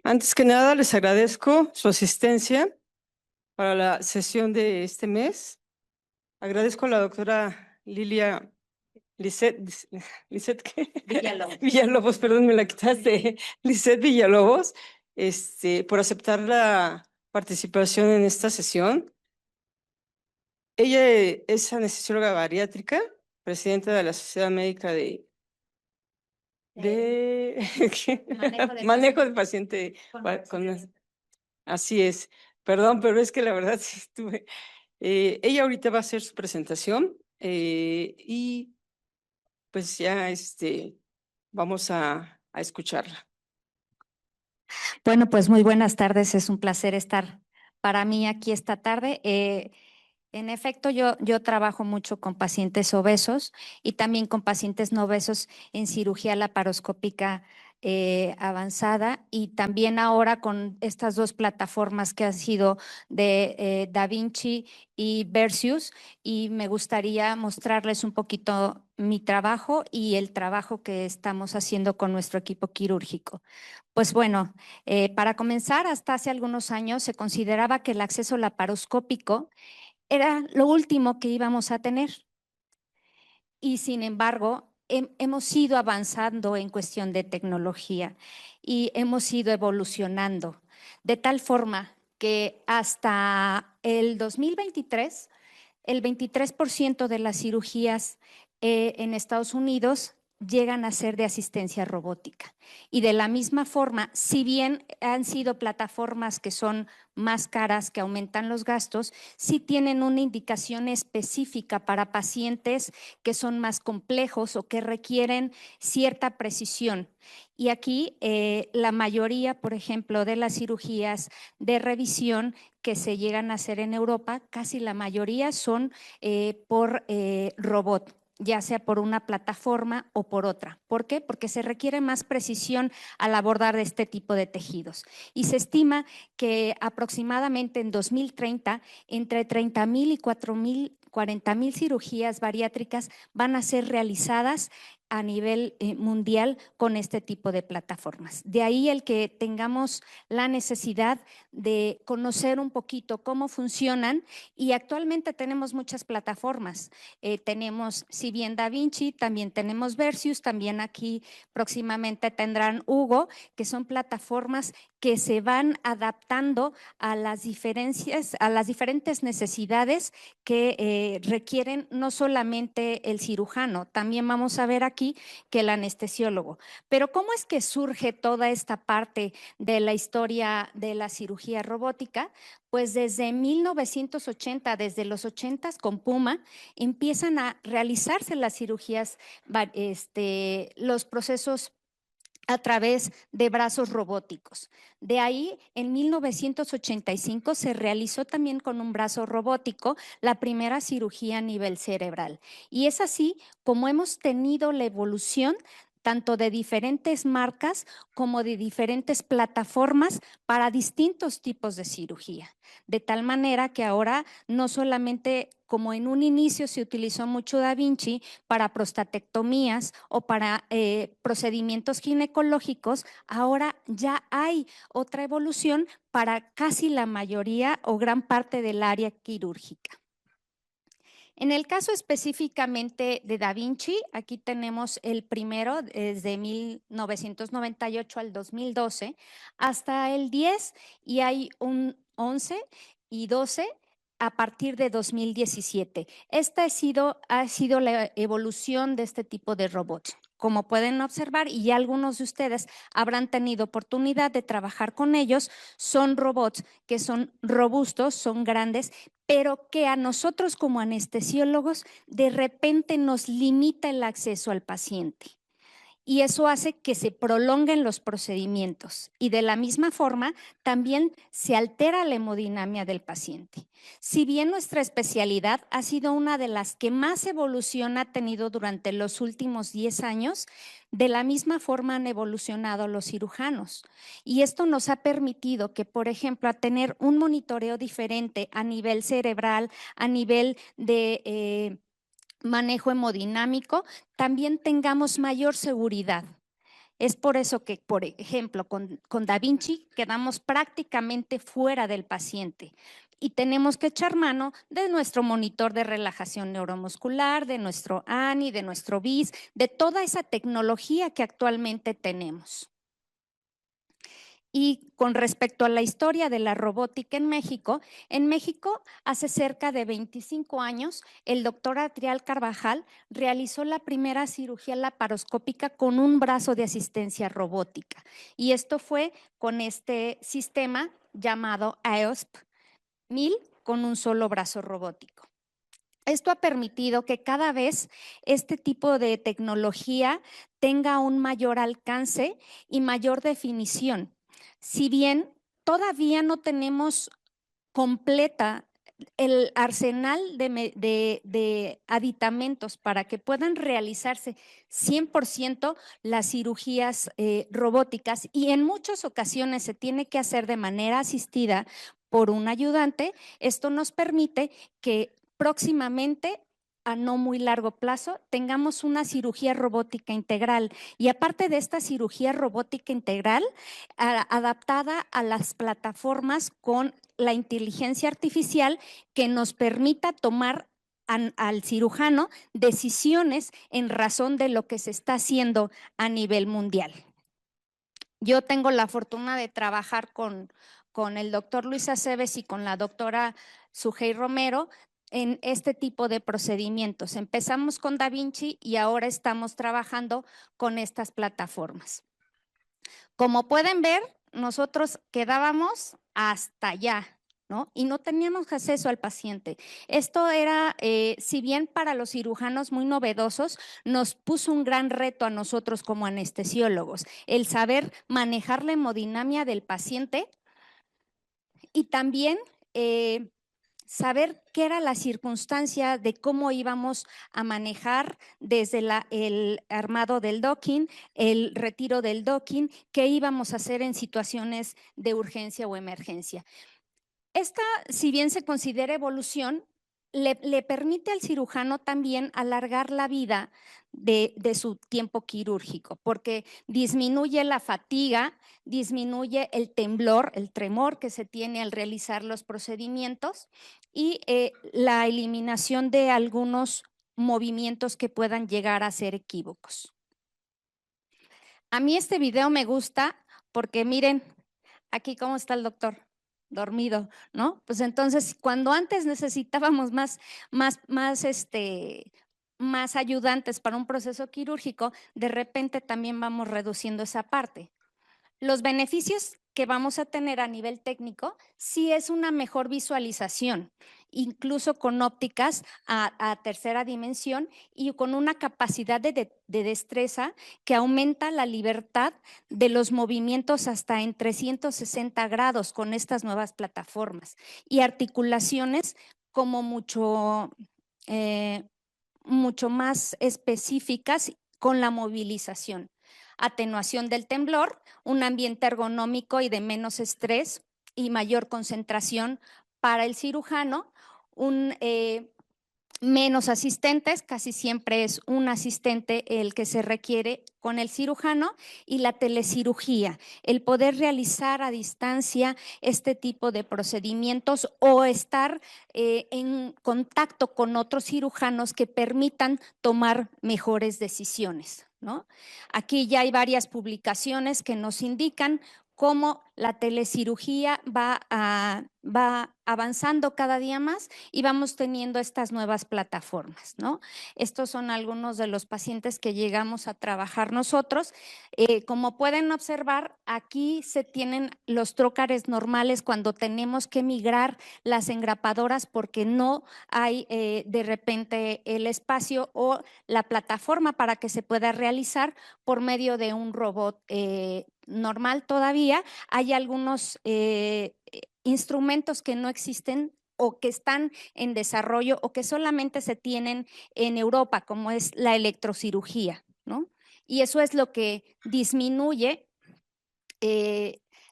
Antes que nada, les agradezco su asistencia para la sesión de este mes. Agradezco a la doctora Lilia Lisset, Lisset ¿qué? Villalobos. Villalobos, perdón, me la quitaste. Lisset Villalobos, por aceptar la participación en esta sesión. Ella es anestesióloga bariátrica, presidenta de la Sociedad Médica de Manejo de manejo de paciente con así es. Perdón, pero es que la verdad sí estuve. Ella ahorita va a hacer su presentación y pues ya vamos a escucharla. Bueno, pues muy buenas tardes, es un placer estar para mí aquí esta tarde. En efecto, yo trabajo mucho con pacientes obesos y también con pacientes no obesos en cirugía laparoscópica avanzada y también ahora con estas dos plataformas que han sido de Da Vinci y Versius, y me gustaría mostrarles un poquito mi trabajo y el trabajo que estamos haciendo con nuestro equipo quirúrgico. Pues bueno, para comenzar, hasta hace algunos años se consideraba que el acceso laparoscópico era lo último que íbamos a tener. Y sin embargo, hemos ido avanzando en cuestión de tecnología y hemos ido evolucionando de tal forma que hasta el 2023, el 23% de las cirugías en Estados Unidos llegan a ser de asistencia robótica. Y de la misma forma, si bien han sido plataformas que son más caras, que aumentan los gastos, sí tienen una indicación específica para pacientes que son más complejos o que requieren cierta precisión. Y aquí la mayoría, por ejemplo, de las cirugías de revisión que se llegan a hacer en Europa, casi la mayoría son por robot, ya sea por una plataforma o por otra. ¿Por qué? Porque se requiere más precisión al abordar este tipo de tejidos. Y se estima que aproximadamente en 2030, entre 30,000 y 40,000 cirugías bariátricas van a ser realizadas a nivel mundial con este tipo de plataformas. De ahí el que tengamos la necesidad de conocer un poquito cómo funcionan, y actualmente tenemos muchas plataformas. Tenemos, si bien Da Vinci, también tenemos Versius, también aquí próximamente tendrán Hugo, que son plataformas que se van adaptando a las diferencias, a las diferentes necesidades que requieren no solamente el cirujano, también vamos a ver aquí que el anestesiólogo. Pero ¿cómo es que surge toda esta parte de la historia de la cirugía robótica? Pues desde 1980, desde los 80 con Puma, empiezan a realizarse las cirugías, los procesos a través de brazos robóticos. De ahí, en 1985 se realizó también con un brazo robótico la primera cirugía a nivel cerebral. Y es así como hemos tenido la evolución tanto de diferentes marcas como de diferentes plataformas para distintos tipos de cirugía. De tal manera que ahora no solamente como en un inicio se utilizó mucho Da Vinci para prostatectomías o para procedimientos ginecológicos, ahora ya hay otra evolución para casi la mayoría o gran parte del área quirúrgica. En el caso específicamente de Da Vinci, aquí tenemos el primero desde 1998 al 2012 hasta el 10, y hay un 11 y 12 a partir de 2017. Esta ha sido la evolución de este tipo de robots. Como pueden observar, y ya algunos de ustedes habrán tenido oportunidad de trabajar con ellos, son robots que son robustos, son grandes, pero que a nosotros como anestesiólogos de repente nos limita el acceso al paciente. Y eso hace que se prolonguen los procedimientos, y de la misma forma también se altera la hemodinamia del paciente. Si bien nuestra especialidad ha sido una de las que más evolución ha tenido durante los últimos 10 años, de la misma forma han evolucionado los cirujanos. Y esto nos ha permitido que, por ejemplo, a tener un monitoreo diferente a nivel cerebral, a nivel de manejo hemodinámico, también tengamos mayor seguridad. Es por eso que, por ejemplo, con Da Vinci quedamos prácticamente fuera del paciente y tenemos que echar mano de nuestro monitor de relajación neuromuscular, de nuestro ANI, de nuestro BIS, de toda esa tecnología que actualmente tenemos. Y con respecto a la historia de la robótica en México hace cerca de 25 años, el doctor Adrián Carvajal realizó la primera cirugía laparoscópica con un brazo de asistencia robótica. Y esto fue con este sistema llamado AEOSP 1000 con un solo brazo robótico. Esto ha permitido que cada vez este tipo de tecnología tenga un mayor alcance y mayor definición. Si bien todavía no tenemos completa el arsenal de aditamentos para que puedan realizarse 100% las cirugías robóticas y en muchas ocasiones se tiene que hacer de manera asistida por un ayudante, esto nos permite que próximamente a no muy largo plazo tengamos una cirugía robótica integral y aparte de esta cirugía robótica integral adaptada a las plataformas con la inteligencia artificial que nos permita tomar al cirujano decisiones en razón de lo que se está haciendo a nivel mundial. Yo tengo la fortuna de trabajar con el doctor Luis Aceves y con la doctora Sujei Romero en este tipo de procedimientos. Empezamos con Da Vinci y ahora estamos trabajando con estas plataformas. Como pueden ver, nosotros quedábamos hasta allá, ¿no? Y no teníamos acceso al paciente. Esto era, si bien para los cirujanos muy novedosos, nos puso un gran reto a nosotros como anestesiólogos, el saber manejar la hemodinamia del paciente y también saber qué era la circunstancia de cómo íbamos a manejar desde el armado del docking, el retiro del docking, qué íbamos a hacer en situaciones de urgencia o emergencia. Esta, si bien se considera evolución, le permite al cirujano también alargar la vida de su tiempo quirúrgico, porque disminuye la fatiga, disminuye el temblor, el tremor que se tiene al realizar los procedimientos y la eliminación de algunos movimientos que puedan llegar a ser equívocos. A mí este video me gusta porque miren, aquí cómo está el doctor dormido, ¿no? Pues entonces, cuando antes necesitábamos más ayudantes para un proceso quirúrgico, de repente también vamos reduciendo esa parte. Los beneficios que vamos a tener a nivel técnico sí es una mejor visualización, incluso con ópticas a tercera dimensión y con una capacidad de destreza que aumenta la libertad de los movimientos hasta en 360 grados con estas nuevas plataformas y articulaciones como mucho más específicas con la movilización. Atenuación del temblor, un ambiente ergonómico y de menos estrés y mayor concentración para el cirujano, menos asistentes, casi siempre es un asistente el que se requiere con el cirujano y la telecirugía, el poder realizar a distancia este tipo de procedimientos o estar en contacto con otros cirujanos que permitan tomar mejores decisiones, ¿no? Aquí ya hay varias publicaciones que nos indican cómo la telecirugía va avanzando cada día más y vamos teniendo estas nuevas plataformas, ¿no? Estos son algunos de los pacientes que llegamos a trabajar nosotros. Como pueden observar, aquí se tienen los trócares normales cuando tenemos que migrar las engrapadoras porque no hay de repente el espacio o la plataforma para que se pueda realizar por medio de un robot normal todavía. Hay algunos instrumentos que no existen o que están en desarrollo o que solamente se tienen en Europa, como es la electrocirugía, ¿no? Y eso es lo que disminuye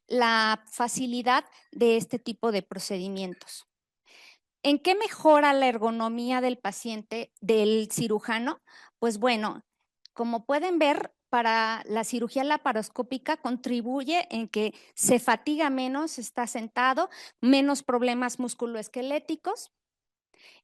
la facilidad de este tipo de procedimientos. ¿En qué mejora la ergonomía del paciente, del cirujano? Pues bueno, como pueden ver, para la cirugía laparoscópica contribuye en que se fatiga menos, está sentado, menos problemas musculoesqueléticos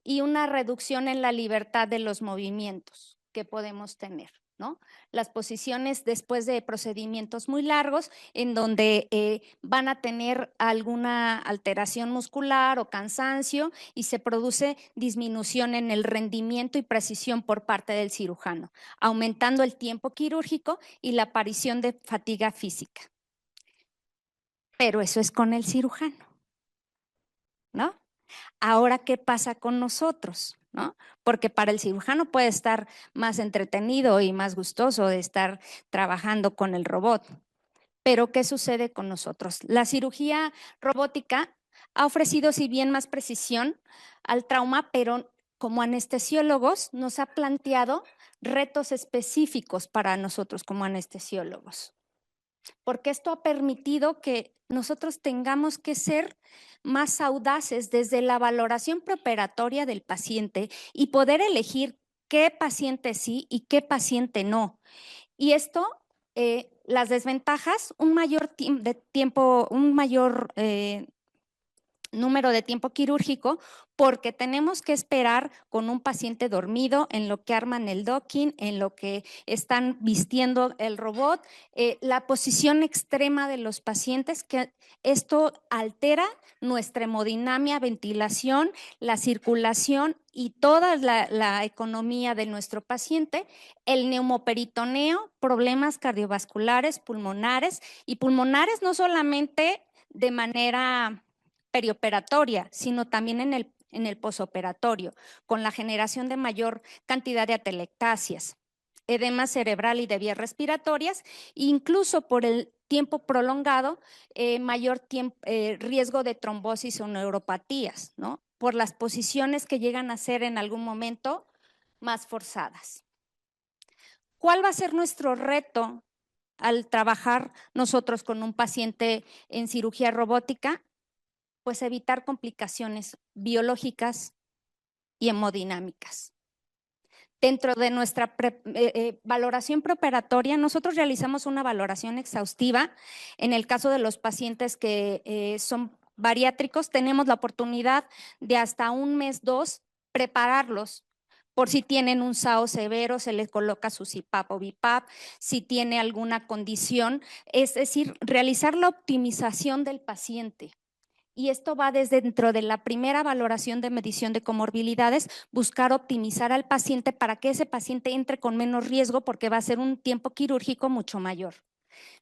y una reducción en la libertad de los movimientos que podemos tener, ¿no? Las posiciones después de procedimientos muy largos en donde van a tener alguna alteración muscular o cansancio y se produce disminución en el rendimiento y precisión por parte del cirujano, aumentando el tiempo quirúrgico y la aparición de fatiga física. Pero eso es con el cirujano, ¿no? Ahora, ¿qué pasa con nosotros? ¿No? Porque para el cirujano puede estar más entretenido y más gustoso de estar trabajando con el robot. Pero ¿qué sucede con nosotros? La cirugía robótica ha ofrecido, si bien más precisión al trauma, pero como anestesiólogos nos ha planteado retos específicos para nosotros como anestesiólogos, porque esto ha permitido que nosotros tengamos que ser más audaces desde la valoración preoperatoria del paciente y poder elegir qué paciente sí y qué paciente no. Y esto, las desventajas, un mayor tiempo, un mayor número de tiempo quirúrgico, porque tenemos que esperar con un paciente dormido en lo que arman el docking, en lo que están vistiendo el robot, la posición extrema de los pacientes, que esto altera nuestra hemodinamia, ventilación, la circulación y toda la economía de nuestro paciente, el neumoperitoneo, problemas cardiovasculares, pulmonares, y pulmonares no solamente de manera perioperatoria, sino también en el posoperatorio, con la generación de mayor cantidad de atelectasias, edema cerebral y de vías respiratorias, incluso por el tiempo prolongado, mayor riesgo de trombosis o neuropatías, ¿no? Por las posiciones que llegan a ser en algún momento más forzadas. ¿Cuál va a ser nuestro reto al trabajar nosotros con un paciente en cirugía robótica? Pues evitar complicaciones biológicas y hemodinámicas. Dentro de nuestra valoración preoperatoria, nosotros realizamos una valoración exhaustiva. En el caso de los pacientes que son bariátricos, tenemos la oportunidad de hasta un mes, 2, prepararlos. Por si tienen un SAO severo, se les coloca su CPAP o BiPAP, si tiene alguna condición, es decir, realizar la optimización del paciente. Y esto va desde dentro de la primera valoración de medición de comorbilidades, buscar optimizar al paciente para que ese paciente entre con menos riesgo porque va a ser un tiempo quirúrgico mucho mayor.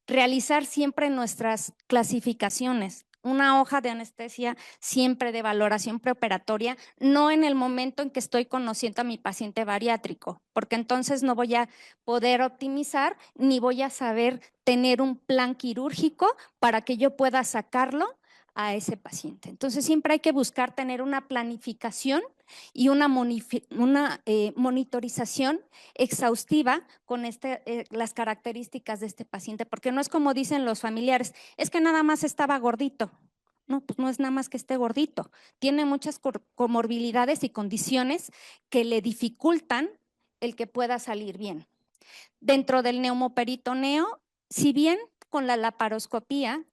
Realizar siempre nuestras clasificaciones, una hoja de anestesia siempre de valoración preoperatoria, no en el momento en que estoy conociendo a mi paciente bariátrico, porque entonces no voy a poder optimizar ni voy a saber tener un plan quirúrgico para que yo pueda sacarlo a ese paciente. Entonces siempre hay que buscar tener una planificación y una monitorización exhaustiva con las características de este paciente, porque no es como dicen los familiares, es que nada más estaba gordito. No, pues no es nada más que esté gordito. Tiene muchas comorbilidades y condiciones que le dificultan el que pueda salir bien. Dentro del neumoperitoneo, si bien con la laparoscopía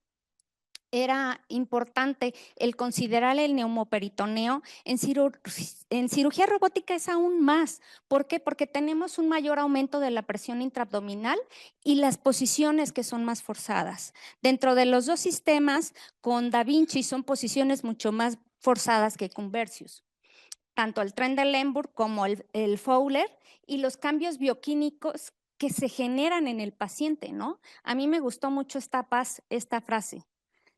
era importante el considerar el neumoperitoneo, en cirugía robótica es aún más. ¿Por qué? Porque tenemos un mayor aumento de la presión intraabdominal y las posiciones que son más forzadas. Dentro de los dos sistemas, con Da Vinci son posiciones mucho más forzadas que con Versius. Tanto el Trendelenburg como el Fowler y los cambios bioquímicos que se generan en el paciente, ¿no? A mí me gustó mucho esta frase.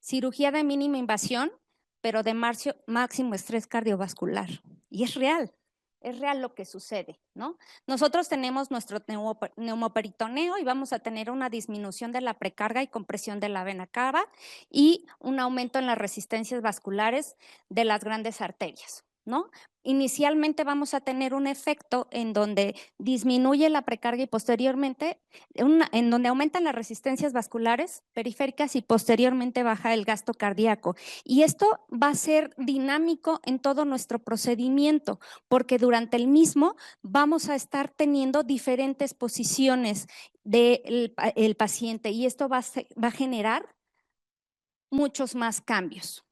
Cirugía de mínima invasión, pero de máximo estrés cardiovascular. Y es real lo que sucede, ¿no? Nosotros tenemos nuestro neumoperitoneo y vamos a tener una disminución de la precarga y compresión de la vena cava y un aumento en las resistencias vasculares de las grandes arterias. ¿no? Inicialmente vamos a tener un efecto en donde disminuye la precarga y posteriormente, en donde aumentan las resistencias vasculares periféricas y posteriormente baja el gasto cardíaco. Y esto va a ser dinámico en todo nuestro procedimiento, porque durante el mismo vamos a estar teniendo diferentes posiciones del paciente y esto va a generar muchos más cambios.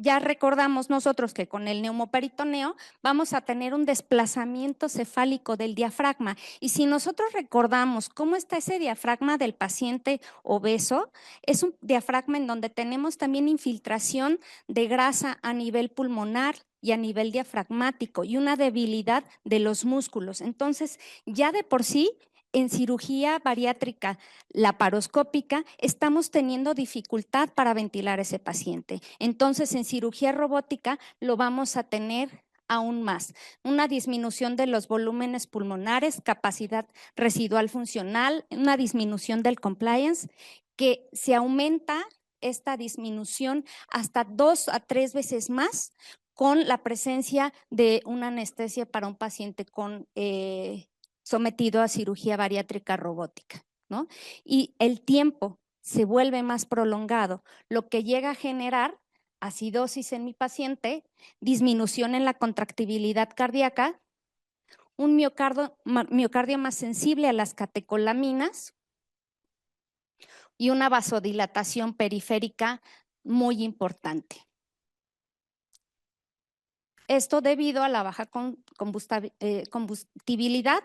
Ya recordamos nosotros que con el neumoperitoneo vamos a tener un desplazamiento cefálico del diafragma. Y si nosotros recordamos cómo está ese diafragma del paciente obeso, es un diafragma en donde tenemos también infiltración de grasa a nivel pulmonar y a nivel diafragmático y una debilidad de los músculos. Entonces, ya de por sí, en cirugía bariátrica laparoscópica, estamos teniendo dificultad para ventilar a ese paciente. Entonces, en cirugía robótica lo vamos a tener aún más. Una disminución de los volúmenes pulmonares, capacidad residual funcional, una disminución del compliance, que se aumenta esta disminución hasta 2 a 3 veces más con la presencia de una anestesia para un paciente sometido a cirugía bariátrica robótica, ¿no? Y el tiempo se vuelve más prolongado, lo que llega a generar acidosis en mi paciente, disminución en la contractibilidad cardíaca, un miocardio más sensible a las catecolaminas y una vasodilatación periférica muy importante. Esto debido a la baja combustibilidad,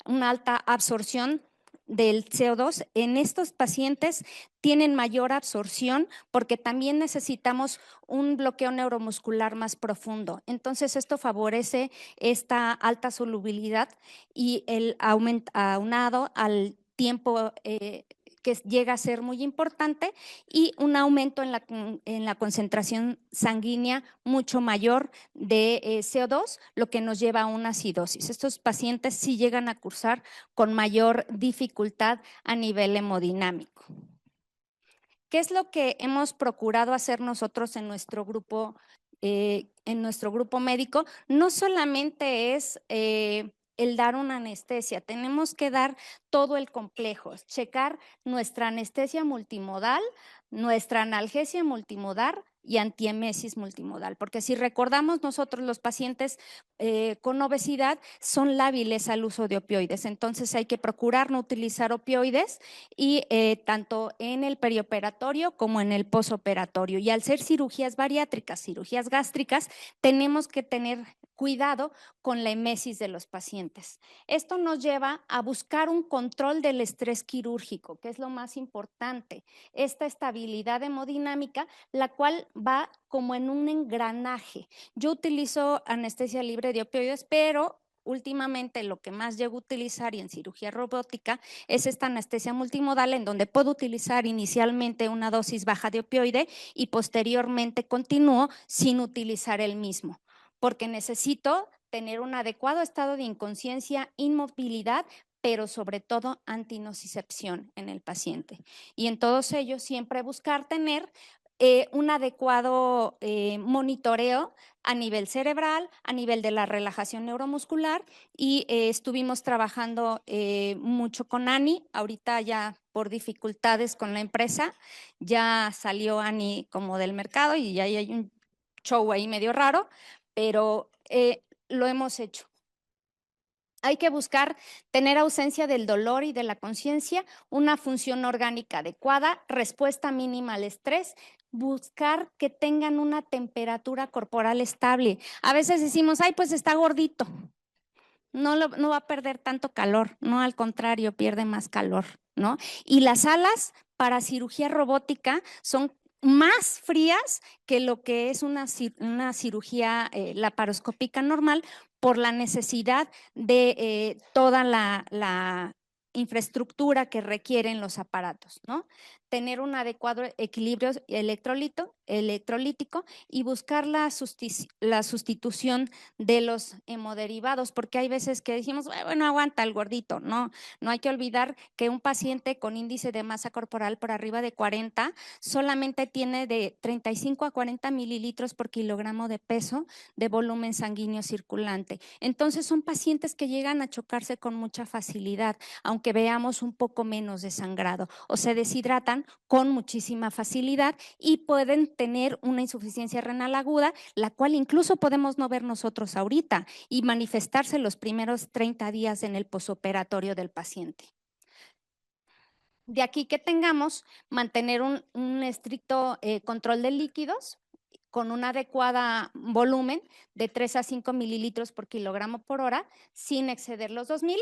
una alta absorción del CO2. En estos pacientes tienen mayor absorción porque también necesitamos un bloqueo neuromuscular más profundo. Entonces, esto favorece esta alta solubilidad y el aunado al tiempo que llega a ser muy importante y un aumento en la concentración sanguínea mucho mayor de CO2, lo que nos lleva a una acidosis. Estos pacientes sí llegan a cursar con mayor dificultad a nivel hemodinámico. ¿Qué es lo que hemos procurado hacer nosotros en nuestro grupo médico? No solamente es el dar una anestesia, tenemos que dar todo el complejo, checar nuestra anestesia multimodal, nuestra analgesia multimodal y antiemesis multimodal, porque si recordamos nosotros los pacientes con obesidad son lábiles al uso de opioides, entonces hay que procurar no utilizar opioides y tanto en el perioperatorio como en el posoperatorio. Y al ser cirugías bariátricas, cirugías gástricas, tenemos que tener cuidado con la emesis de los pacientes. Esto nos lleva a buscar un control del estrés quirúrgico, que es lo más importante. Esta estabilidad hemodinámica, la cual va como en un engranaje. Yo utilizo anestesia libre de opioides, pero últimamente lo que más llego a utilizar y en cirugía robótica es esta anestesia multimodal en donde puedo utilizar inicialmente una dosis baja de opioide y posteriormente continúo sin utilizar el mismo, porque necesito tener un adecuado estado de inconsciencia, inmovilidad, pero sobre todo antinocicepción en el paciente. Y en todos ellos siempre buscar tener un adecuado monitoreo a nivel cerebral, a nivel de la relajación neuromuscular y estuvimos trabajando mucho con Ani, ahorita ya por dificultades con la empresa, ya salió Ani como del mercado y ya hay un show ahí medio raro, pero lo hemos hecho. Hay que buscar tener ausencia del dolor y de la conciencia, una función orgánica adecuada, respuesta mínima al estrés, buscar que tengan una temperatura corporal estable. A veces decimos, ay, pues está gordito, no va a perder tanto calor, no, al contrario, pierde más calor, ¿no? Y las salas para cirugía robótica son más frías que lo que es una cirugía laparoscópica normal por la necesidad de toda la infraestructura que requieren los aparatos, ¿no? tener un adecuado equilibrio electrolítico y buscar la sustitución de los hemoderivados, porque hay veces que decimos, bueno, aguanta el gordito. No, no hay que olvidar que un paciente con índice de masa corporal por arriba de 40 solamente tiene de 35 a 40 mililitros por kilogramo de peso de volumen sanguíneo circulante. Entonces son pacientes que llegan a chocarse con mucha facilidad, aunque veamos un poco menos de sangrado, o se deshidratan con muchísima facilidad y pueden tener una insuficiencia renal aguda, la cual incluso podemos no ver nosotros ahorita y manifestarse los primeros 30 días en el posoperatorio del paciente. De aquí que tengamos, mantener un estricto control de líquidos con un adecuado volumen de 3 a 5 mililitros por kilogramo por hora, sin exceder los 2000,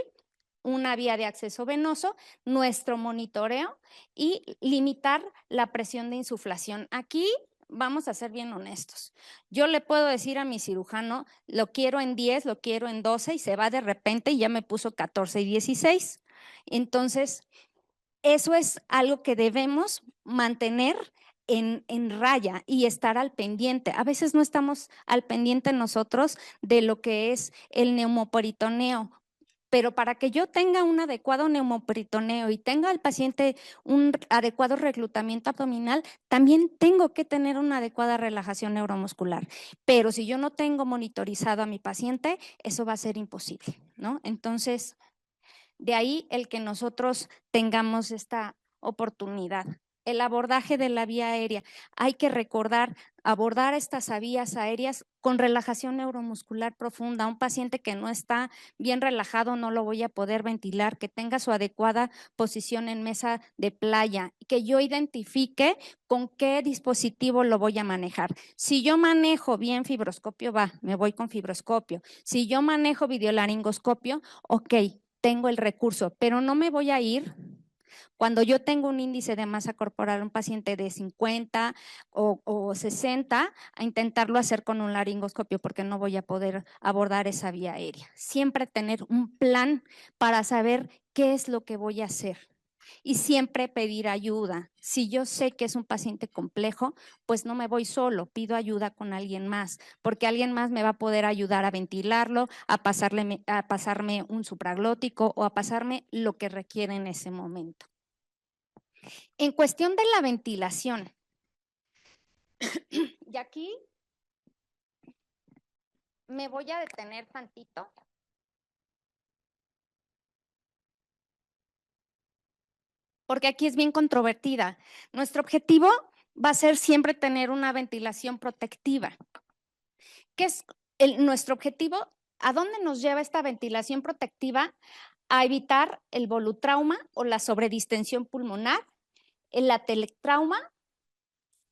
una vía de acceso venoso, nuestro monitoreo y limitar la presión de insuflación. Aquí vamos a ser bien honestos. Yo le puedo decir a mi cirujano, lo quiero en 10, lo quiero en 12 y se va de repente y ya me puso 14 y 16. Entonces, eso es algo que debemos mantener en raya y estar al pendiente. A veces no estamos al pendiente nosotros de lo que es el neumoperitoneo, pero para que yo tenga un adecuado neumoperitoneo y tenga al paciente un adecuado reclutamiento abdominal, también tengo que tener una adecuada relajación neuromuscular. Pero si yo no tengo monitorizado a mi paciente, eso va a ser imposible, ¿no? Entonces, de ahí el que nosotros tengamos esta oportunidad. El abordaje de la vía aérea. Hay que recordar, abordar estas vías aéreas con relajación neuromuscular profunda. Un paciente que no está bien relajado no lo voy a poder ventilar, que tenga su adecuada posición en mesa de playa, que yo identifique con qué dispositivo lo voy a manejar. Si yo manejo bien fibroscopio, me voy con fibroscopio. Si yo manejo videolaringoscopio, ok, tengo el recurso, pero no me voy a ir cuando yo tengo un índice de masa corporal, un paciente de 50 o 60, a intentarlo hacer con un laringoscopio porque no voy a poder abordar esa vía aérea. Siempre tener un plan para saber qué es lo que voy a hacer. Y siempre pedir ayuda. Si yo sé que es un paciente complejo, pues no me voy solo, pido ayuda con alguien más, porque alguien más me va a poder ayudar a ventilarlo, a pasarme un supraglótico o a pasarme lo que requiere en ese momento. En cuestión de la ventilación, y aquí me voy a detener tantito. Porque aquí es bien controvertida. Nuestro objetivo va a ser siempre tener una ventilación protectiva. ¿Qué es nuestro objetivo? ¿A dónde nos lleva esta ventilación protectiva? A evitar el volutrauma o la sobredistensión pulmonar, el atelectrauma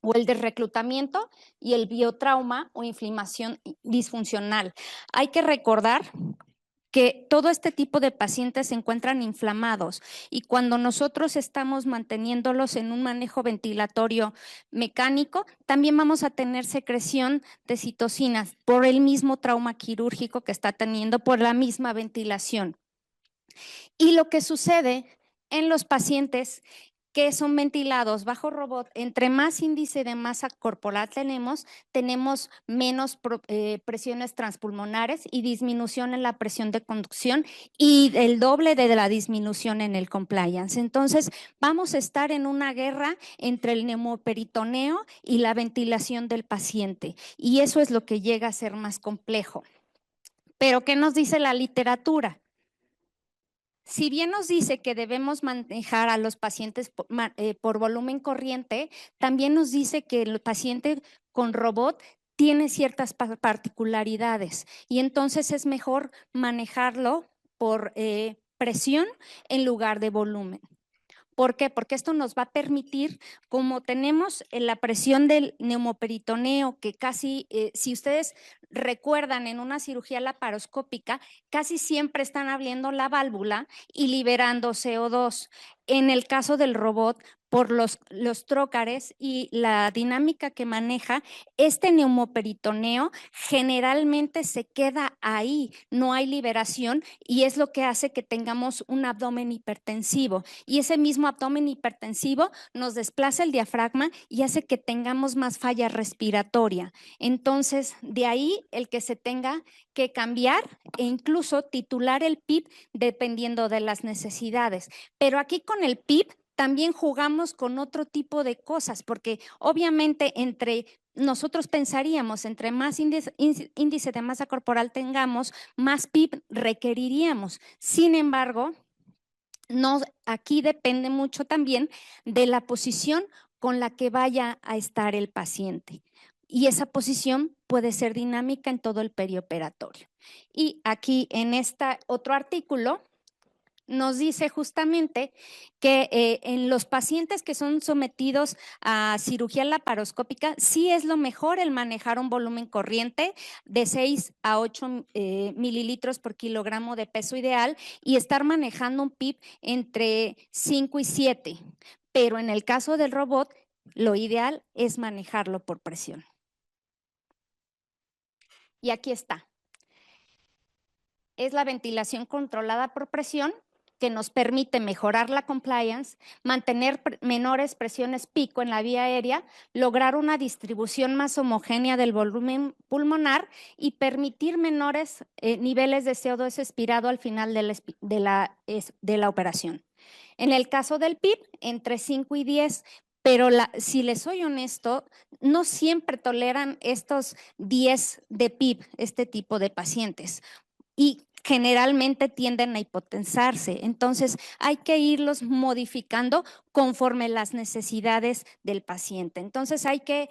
o el desreclutamiento y el biotrauma o inflamación disfuncional. Hay que recordar que todo este tipo de pacientes se encuentran inflamados y cuando nosotros estamos manteniéndolos en un manejo ventilatorio mecánico, también vamos a tener secreción de citocinas por el mismo trauma quirúrgico que está teniendo, por la misma ventilación. Y lo que sucede en los pacientes que son ventilados bajo robot, entre más índice de masa corporal tenemos menos presiones transpulmonares y disminución en la presión de conducción y el doble de la disminución en el compliance. Entonces, vamos a estar en una guerra entre el neumoperitoneo y la ventilación del paciente y eso es lo que llega a ser más complejo. Pero, ¿qué nos dice la literatura? Si bien nos dice que debemos manejar a los pacientes por volumen corriente, también nos dice que el paciente con robot tiene ciertas particularidades y entonces es mejor manejarlo por presión en lugar de volumen. ¿Por qué? Porque esto nos va a permitir, como tenemos la presión del neumoperitoneo, que casi, si ustedes recuerdan en una cirugía laparoscópica, casi siempre están abriendo la válvula y liberando CO2. En el caso del robot, por los trócares y la dinámica que maneja, este neumoperitoneo generalmente se queda ahí, no hay liberación y es lo que hace que tengamos un abdomen hipertensivo. Y ese mismo abdomen hipertensivo nos desplaza el diafragma y hace que tengamos más falla respiratoria. Entonces, de ahí el que se tenga que cambiar e incluso titular el PIP dependiendo de las necesidades. Pero aquí con el PIP también jugamos con otro tipo de cosas, porque obviamente nosotros pensaríamos, entre más índice de masa corporal tengamos, más PIB requeriríamos. Sin embargo, no, aquí depende mucho también de la posición con la que vaya a estar el paciente. Y esa posición puede ser dinámica en todo el perioperatorio. Y aquí en este otro artículo nos dice justamente que en los pacientes que son sometidos a cirugía laparoscópica, sí es lo mejor el manejar un volumen corriente de 6 a 8 mililitros por kilogramo de peso ideal y estar manejando un PIB entre 5 y 7. Pero en el caso del robot, lo ideal es manejarlo por presión. Y aquí está. Es la ventilación controlada por presión que nos permite mejorar la compliance, mantener menores presiones pico en la vía aérea, lograr una distribución más homogénea del volumen pulmonar y permitir menores niveles de CO2 expirado al final de la operación. En el caso del PIB, entre 5 y 10, pero si les soy honesto, no siempre toleran estos 10 de PIB, este tipo de pacientes. Y generalmente tienden a hipotensarse. Entonces, hay que irlos modificando conforme las necesidades del paciente. Entonces, hay que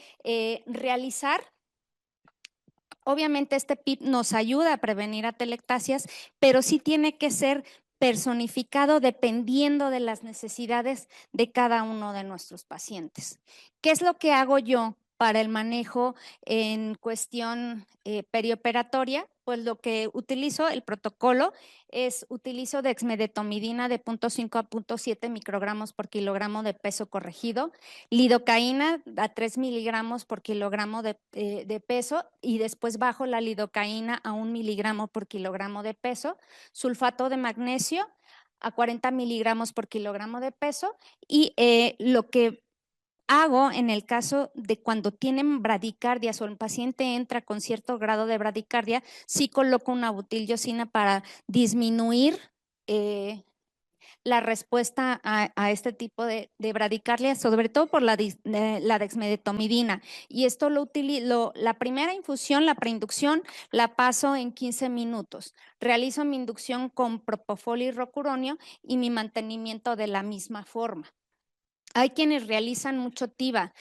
realizar, obviamente este PIP nos ayuda a prevenir atelectasias, pero sí tiene que ser personificado dependiendo de las necesidades de cada uno de nuestros pacientes. ¿Qué es lo que hago yo para el manejo en cuestión perioperatoria? Pues lo que utilizo, el protocolo, utilizo dexmedetomidina de 0.5 a 0.7 microgramos por kilogramo de peso corregido, lidocaína a 3 miligramos por kilogramo de peso y después bajo la lidocaína a 1 miligramo por kilogramo de peso, sulfato de magnesio a 40 miligramos por kilogramo de peso y lo que hago en el caso de cuando tienen bradicardias o el paciente entra con cierto grado de bradicardia, sí coloco una butiliosina para disminuir la respuesta a este tipo de bradicardia, sobre todo por la dexmedetomidina. Y esto lo utilizo, la primera infusión, la preinducción, la paso en 15 minutos. Realizo mi inducción con propofol y rocuronio y mi mantenimiento de la misma forma. Hay quienes realizan mucho TIVA.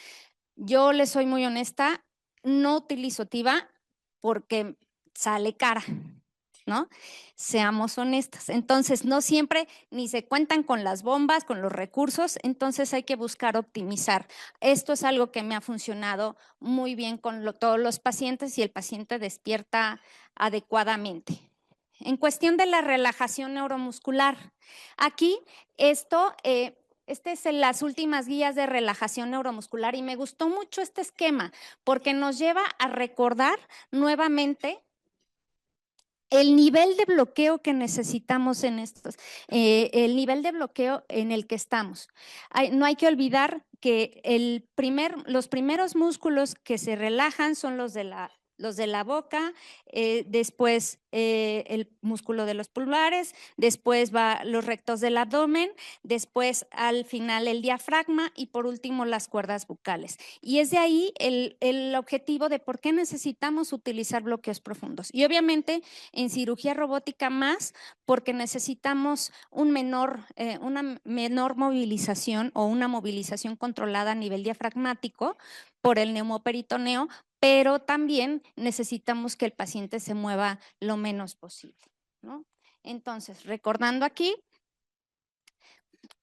Yo les soy muy honesta, no utilizo TIVA porque sale cara, ¿no? Seamos honestas. Entonces, no siempre ni se cuentan con las bombas, con los recursos, entonces hay que buscar optimizar. Esto es algo que me ha funcionado muy bien con todos los pacientes y el paciente despierta adecuadamente. En cuestión de la relajación neuromuscular, aquí esto... Este es las últimas guías de relajación neuromuscular y me gustó mucho este esquema porque nos lleva a recordar nuevamente el nivel de bloqueo que necesitamos en estos, el nivel de bloqueo en el que estamos. No hay que olvidar que los primeros músculos que se relajan son los de la boca, después el músculo de los pulgares, después va los rectos del abdomen, después al final el diafragma y por último las cuerdas bucales. Y es de ahí el objetivo de por qué necesitamos utilizar bloqueos profundos. Y obviamente en cirugía robótica más porque necesitamos una menor movilización o una movilización controlada a nivel diafragmático por el neumoperitoneo, pero también necesitamos que el paciente se mueva lo menos posible, ¿no? Entonces, recordando aquí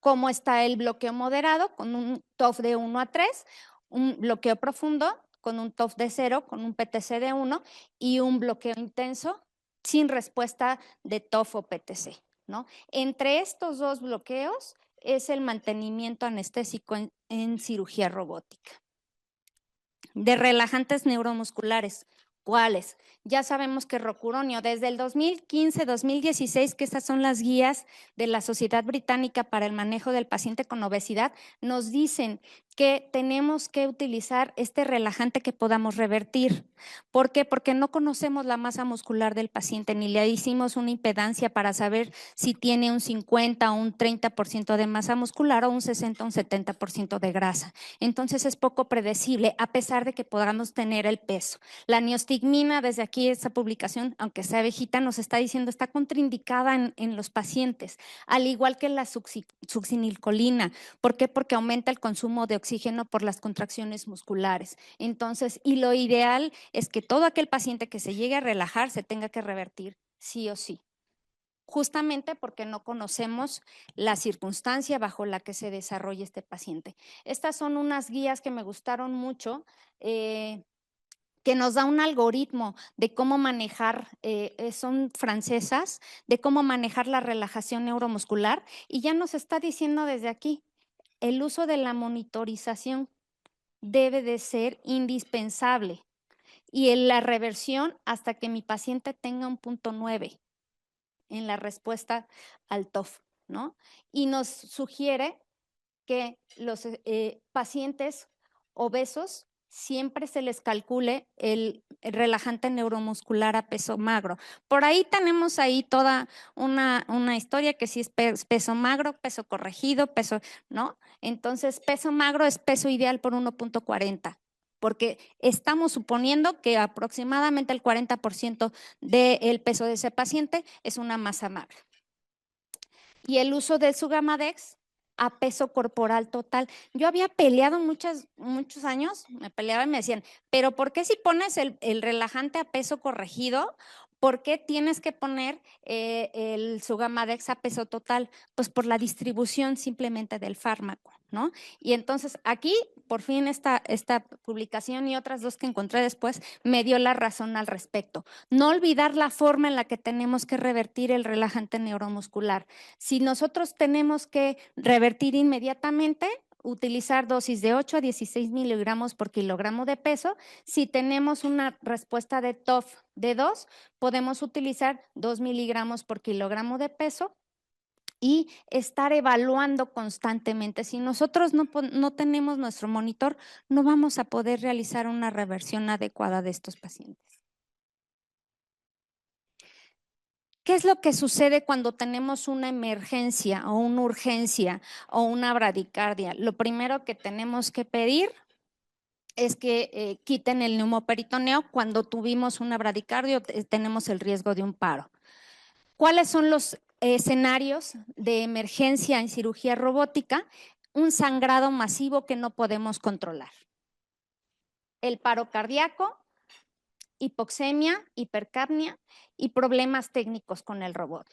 cómo está el bloqueo moderado con un TOF de 1 a 3, un bloqueo profundo con un TOF de 0, con un PTC de 1 y un bloqueo intenso sin respuesta de TOF o PTC, ¿no? Entre estos dos bloqueos es el mantenimiento anestésico en cirugía robótica. De relajantes neuromusculares. ¿Cuáles? Ya sabemos que rocuronio, desde el 2015-2016, que estas son las guías de la Sociedad Británica para el Manejo del Paciente con Obesidad, nos dicen que tenemos que utilizar este relajante que podamos revertir. ¿Por qué? Porque no conocemos la masa muscular del paciente, ni le hicimos una impedancia para saber si tiene un 50 o un 30% de masa muscular o un 60 o un 70% de grasa. Entonces es poco predecible, a pesar de que podamos tener el peso. La neostigmina, desde aquí esta publicación, aunque sea viejita, nos está diciendo está contraindicada en los pacientes, al igual que la succinilcolina. ¿Por qué? Porque aumenta el consumo de oxígeno por las contracciones musculares. Entonces, y lo ideal es que todo aquel paciente que se llegue a relajar se tenga que revertir sí o sí, justamente porque no conocemos la circunstancia bajo la que se desarrolla este paciente. Estas son unas guías que me gustaron mucho, que nos da un algoritmo de cómo manejar, son francesas, de cómo manejar la relajación neuromuscular, y ya nos está diciendo desde aquí, el uso de la monitorización debe de ser indispensable y en la reversión hasta que mi paciente tenga un punto 9 en la respuesta al TOF, ¿no? Y nos sugiere que los pacientes obesos siempre se les calcule el relajante neuromuscular a peso magro. Por ahí tenemos ahí toda una historia que sí es peso magro, peso corregido, peso, ¿no? Entonces, peso magro es peso ideal por 1.40, porque estamos suponiendo que aproximadamente el 40% del peso de ese paciente es una masa magra. Y el uso del Sugamadex a peso corporal total. Yo había peleado muchos años, me peleaba y me decían, pero ¿por qué si pones el relajante a peso corregido? ¿Por qué tienes que poner el Sugamadex a peso total? Pues por la distribución simplemente del fármaco, ¿no? Y entonces aquí, por fin, esta publicación y otras dos que encontré después me dio la razón al respecto. No olvidar la forma en la que tenemos que revertir el relajante neuromuscular. Si nosotros tenemos que revertir inmediatamente, utilizar dosis de 8 a 16 miligramos por kilogramo de peso. Si tenemos una respuesta de TOF de 2, podemos utilizar 2 miligramos por kilogramo de peso y estar evaluando constantemente. Si nosotros no tenemos nuestro monitor, no vamos a poder realizar una reversión adecuada de estos pacientes. ¿Qué es lo que sucede cuando tenemos una emergencia o una urgencia o una bradicardia? Lo primero que tenemos que pedir es que quiten el neumoperitoneo. Cuando tuvimos una bradicardia tenemos el riesgo de un paro. ¿Cuáles son los escenarios de emergencia en cirugía robótica? Un sangrado masivo que no podemos controlar. El paro cardíaco, hipoxemia, hipercapnia y problemas técnicos con el robot.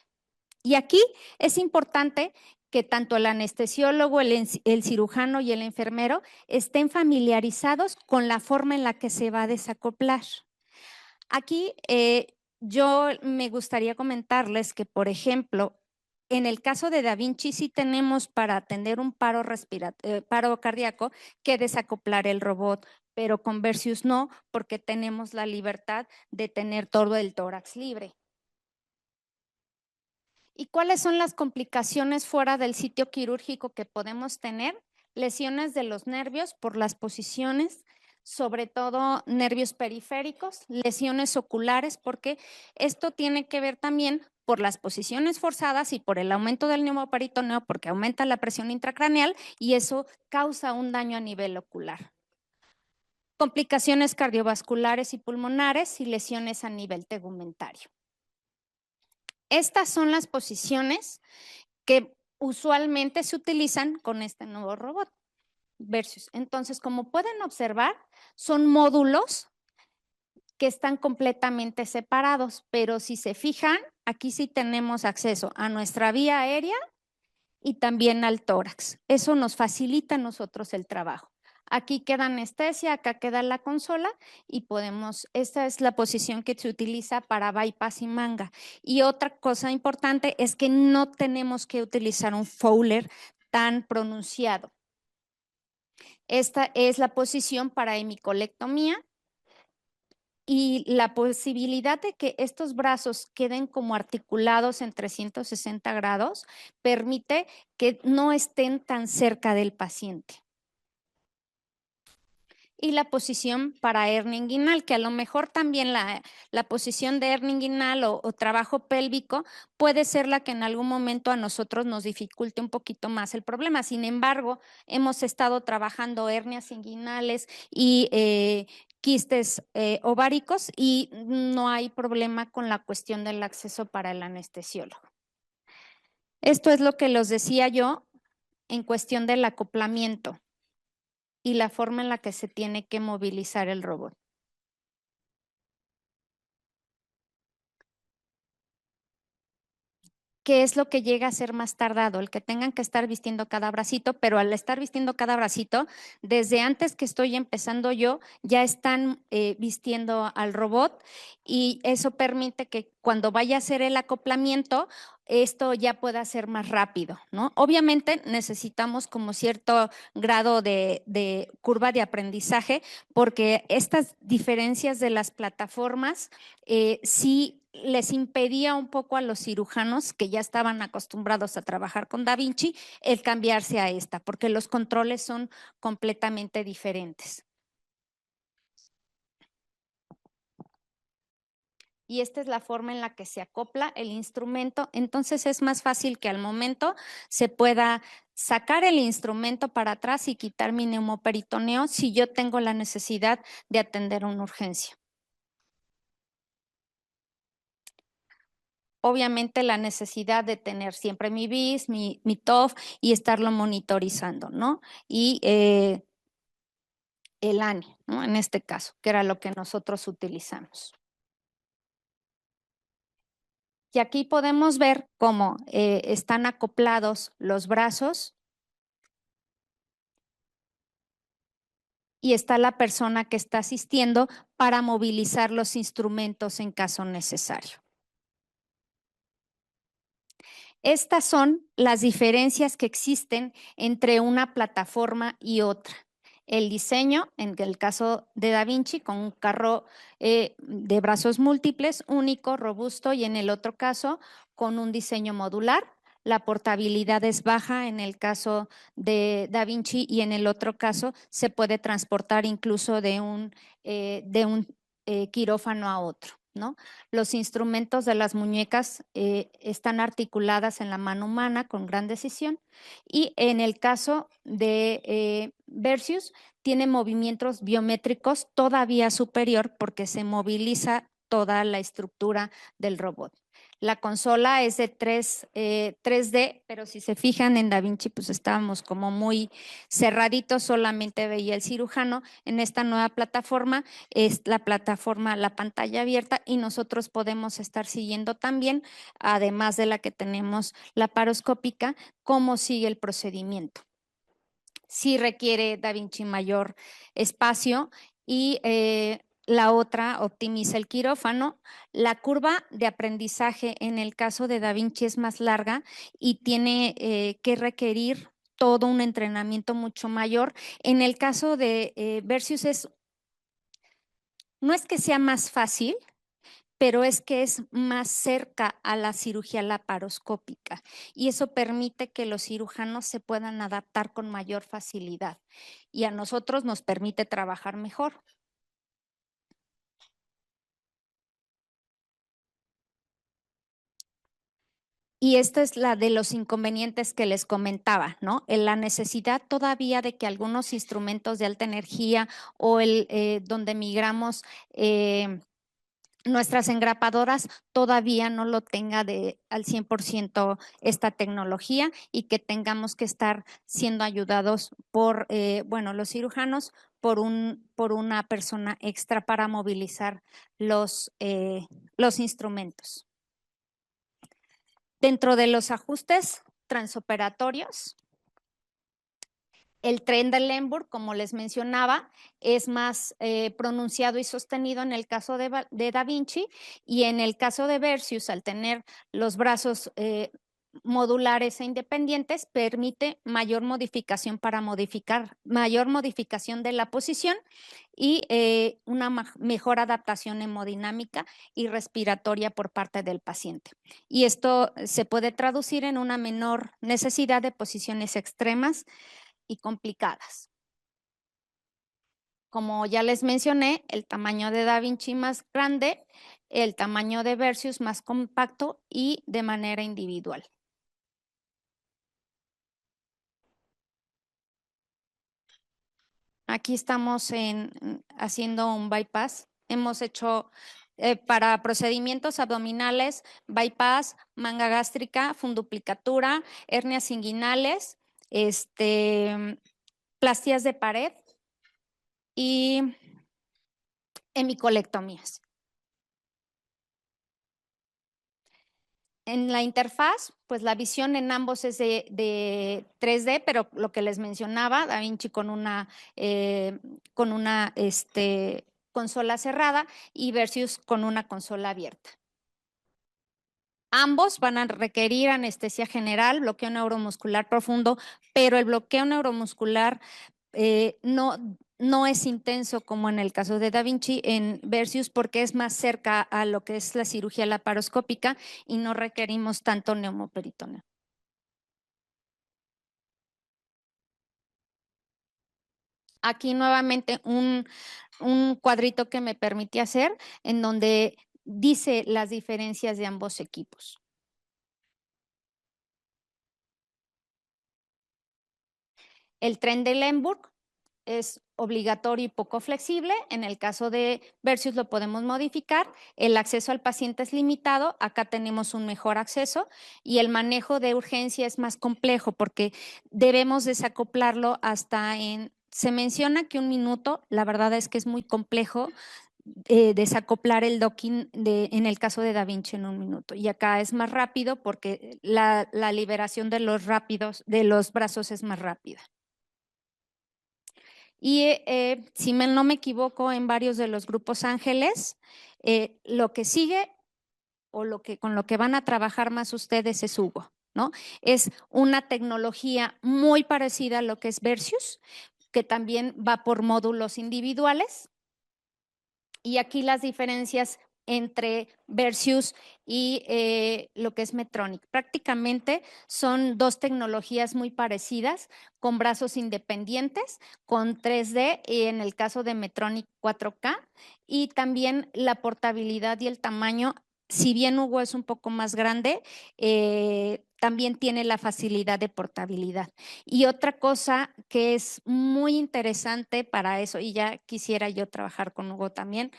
Y aquí es importante que tanto el anestesiólogo, el cirujano y el enfermero estén familiarizados con la forma en la que se va a desacoplar. Aquí yo me gustaría comentarles que, por ejemplo, en el caso de Da Vinci sí tenemos para atender un paro cardíaco que desacoplar el robot, pero con Versius no, porque tenemos la libertad de tener todo el tórax libre. ¿Y cuáles son las complicaciones fuera del sitio quirúrgico que podemos tener? Lesiones de los nervios por las posiciones, sobre todo nervios periféricos, lesiones oculares, porque esto tiene que ver también por las posiciones forzadas y por el aumento del neumoperitoneo, porque aumenta la presión intracraneal y eso causa un daño a nivel ocular. Complicaciones cardiovasculares y pulmonares y lesiones a nivel tegumentario. Estas son las posiciones que usualmente se utilizan con este nuevo robot. Versus. Entonces, como pueden observar, son módulos que están completamente separados, pero si se fijan, aquí sí tenemos acceso a nuestra vía aérea y también al tórax. Eso nos facilita a nosotros el trabajo. Aquí queda anestesia, acá queda la consola y esta es la posición que se utiliza para bypass y manga. Y otra cosa importante es que no tenemos que utilizar un Fowler tan pronunciado. Esta es la posición para hemicolectomía y la posibilidad de que estos brazos queden como articulados en 360 grados permite que no estén tan cerca del paciente. Y la posición para hernia inguinal, que a lo mejor también la posición de hernia inguinal o trabajo pélvico puede ser la que en algún momento a nosotros nos dificulte un poquito más el problema. Sin embargo, hemos estado trabajando hernias inguinales y quistes ováricos y no hay problema con la cuestión del acceso para el anestesiólogo. Esto es lo que les decía yo en cuestión del acoplamiento y la forma en la que se tiene que movilizar el robot. ¿Qué es lo que llega a ser más tardado? El que tengan que estar vistiendo cada bracito, pero al estar vistiendo cada bracito, desde antes que estoy empezando yo, ya están vistiendo al robot y eso permite que cuando vaya a hacer el acoplamiento, esto ya pueda ser más rápido, ¿no? Obviamente necesitamos como cierto grado de curva de aprendizaje porque estas diferencias de las plataformas sí les impedía un poco a los cirujanos que ya estaban acostumbrados a trabajar con Da Vinci el cambiarse a esta, porque los controles son completamente diferentes. Y esta es la forma en la que se acopla el instrumento. Entonces es más fácil que al momento se pueda sacar el instrumento para atrás y quitar mi neumoperitoneo si yo tengo la necesidad de atender una urgencia. Obviamente la necesidad de tener siempre mi BIS, mi TOF y estarlo monitorizando, ¿no? Y el ANI, ¿no? En este caso, que era lo que nosotros utilizamos. Y aquí podemos ver cómo están acoplados los brazos y está la persona que está asistiendo para movilizar los instrumentos en caso necesario. Estas son las diferencias que existen entre una plataforma y otra. El diseño, en el caso de Da Vinci, con un carro de brazos múltiples, único, robusto, y en el otro caso, con un diseño modular. La portabilidad es baja en el caso de Da Vinci y en el otro caso se puede transportar incluso de un quirófano a otro, ¿no? Los instrumentos de las muñecas están articuladas en la mano humana con gran decisión y en el caso de Versus tiene movimientos biométricos todavía superior porque se moviliza toda la estructura del robot. La consola es de 3D, pero si se fijan en Da Vinci, pues estábamos como muy cerraditos, solamente veía el cirujano. En esta nueva plataforma es la plataforma, la pantalla abierta y nosotros podemos estar siguiendo también, además de la que tenemos laparoscópica, cómo sigue el procedimiento. Sí requiere Da Vinci mayor espacio y la otra optimiza el quirófano. La curva de aprendizaje en el caso de Da Vinci es más larga y tiene que requerir todo un entrenamiento mucho mayor. En el caso de Versus no es que sea más fácil, pero es que es más cerca a la cirugía laparoscópica y eso permite que los cirujanos se puedan adaptar con mayor facilidad y a nosotros nos permite trabajar mejor. Y esta es la de los inconvenientes que les comentaba, ¿no? En la necesidad todavía de que algunos instrumentos de alta energía o donde migramos nuestras engrapadoras todavía no lo tenga al 100% esta tecnología y que tengamos que estar siendo ayudados por, los cirujanos por una persona extra para movilizar los instrumentos. Dentro de los ajustes transoperatorios, el tren de Lemberg, como les mencionaba, es más pronunciado y sostenido en el caso de Da Vinci y en el caso de Versus, al tener los brazos modulares e independientes, permite mayor modificación mayor modificación de la posición y una mejor adaptación hemodinámica y respiratoria por parte del paciente. Y esto se puede traducir en una menor necesidad de posiciones extremas y complicadas. Como ya les mencioné, el tamaño de Da Vinci más grande, el tamaño de Versus más compacto y de manera individual. Aquí estamos haciendo un bypass. Hemos hecho para procedimientos abdominales, bypass, manga gástrica, funduplicatura, hernias inguinales, plastías de pared y hemicolectomías. En la interfaz, pues la visión en ambos es de 3D, pero lo que les mencionaba, Da Vinci con una consola cerrada y Versus con una consola abierta. Ambos van a requerir anestesia general, bloqueo neuromuscular profundo, pero el bloqueo neuromuscular no es intenso como en el caso de Da Vinci en Versus porque es más cerca a lo que es la cirugía laparoscópica y no requerimos tanto neumoperitoneo. Aquí nuevamente un cuadrito que me permití hacer en donde dice las diferencias de ambos equipos. El tren de Lemberg es obligatorio y poco flexible. En el caso de Versus lo podemos modificar. El acceso al paciente es limitado. Acá tenemos un mejor acceso y el manejo de urgencia es más complejo porque debemos desacoplarlo se menciona que 1 minuto, la verdad es que es muy complejo desacoplar el docking en el caso de Da Vinci en 1 minuto. Y acá es más rápido porque la liberación de los brazos es más rápida. Y si no me equivoco, en varios de los grupos ángeles, lo que sigue o con lo que van a trabajar más ustedes es Hugo, ¿no? Es una tecnología muy parecida a lo que es Versus, que también va por módulos individuales. Y aquí las diferencias entre Versus y lo que es Medtronic. Prácticamente son 2 tecnologías muy parecidas, con brazos independientes, con 3D y en el caso de Medtronic 4K, y también la portabilidad y el tamaño. Si bien Hugo es un poco más grande, también tiene la facilidad de portabilidad. Y otra cosa que es muy interesante para eso, y ya quisiera yo trabajar con Hugo también,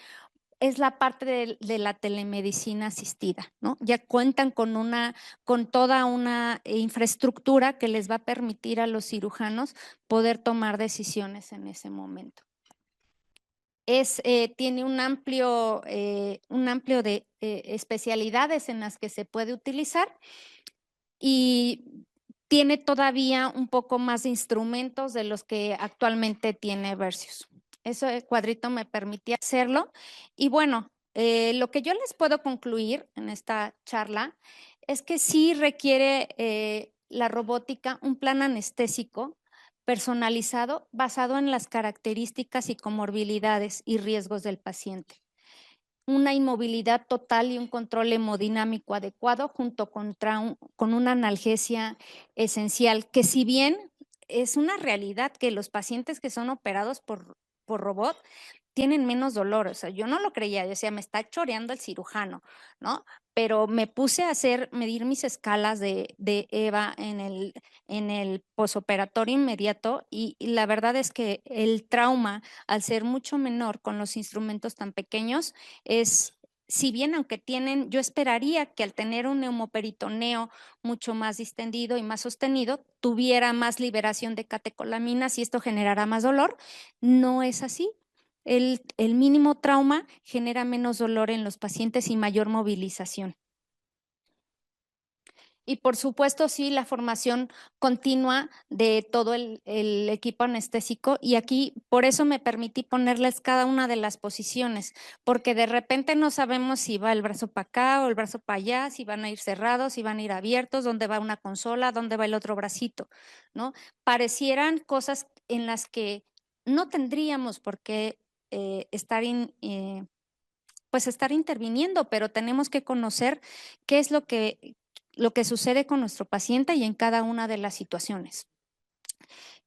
es la parte de la telemedicina asistida, ¿no? Ya cuentan con toda una infraestructura que les va a permitir a los cirujanos poder tomar decisiones en ese momento. Tiene un amplio de especialidades en las que se puede utilizar y tiene todavía un poco más de instrumentos de los que actualmente tiene Versus. Ese cuadrito me permitía hacerlo. Y bueno, lo que yo les puedo concluir en esta charla es que sí requiere la robótica un plan anestésico personalizado basado en las características y comorbilidades y riesgos del paciente. Una inmovilidad total y un control hemodinámico adecuado junto con una analgesia esencial, que si bien es una realidad que los pacientes que son operados por robot tienen menos dolor. O sea, yo no lo creía, yo decía, me está choreando el cirujano, ¿no? Pero me puse a medir mis escalas de EVA en el posoperatorio inmediato y la verdad es que el trauma, al ser mucho menor con los instrumentos tan pequeños, si bien aunque yo esperaría que al tener un neumoperitoneo mucho más distendido y más sostenido, tuviera más liberación de catecolaminas y esto generará más dolor, no es así. El mínimo trauma genera menos dolor en los pacientes y mayor movilización. Y por supuesto, sí, la formación continua de todo el equipo anestésico. Y aquí, por eso me permití ponerles cada una de las posiciones, porque de repente no sabemos si va el brazo para acá o el brazo para allá, si van a ir cerrados, si van a ir abiertos, dónde va una consola, dónde va el otro bracito, ¿no? Parecieran cosas en las que no tendríamos por qué pues estar interviniendo, pero tenemos que conocer qué es lo que sucede con nuestro paciente y en cada una de las situaciones.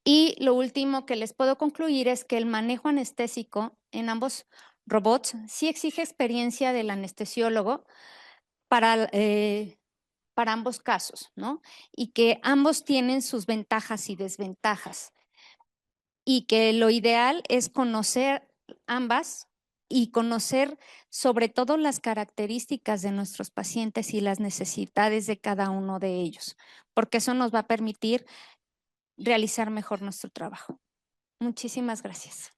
Y lo último que les puedo concluir es que el manejo anestésico en ambos robots sí exige experiencia del anestesiólogo para ambos casos, ¿no? Y que ambos tienen sus ventajas y desventajas. Y que lo ideal es conocer ambas y conocer sobre todo las características de nuestros pacientes y las necesidades de cada uno de ellos, porque eso nos va a permitir realizar mejor nuestro trabajo. Muchísimas gracias.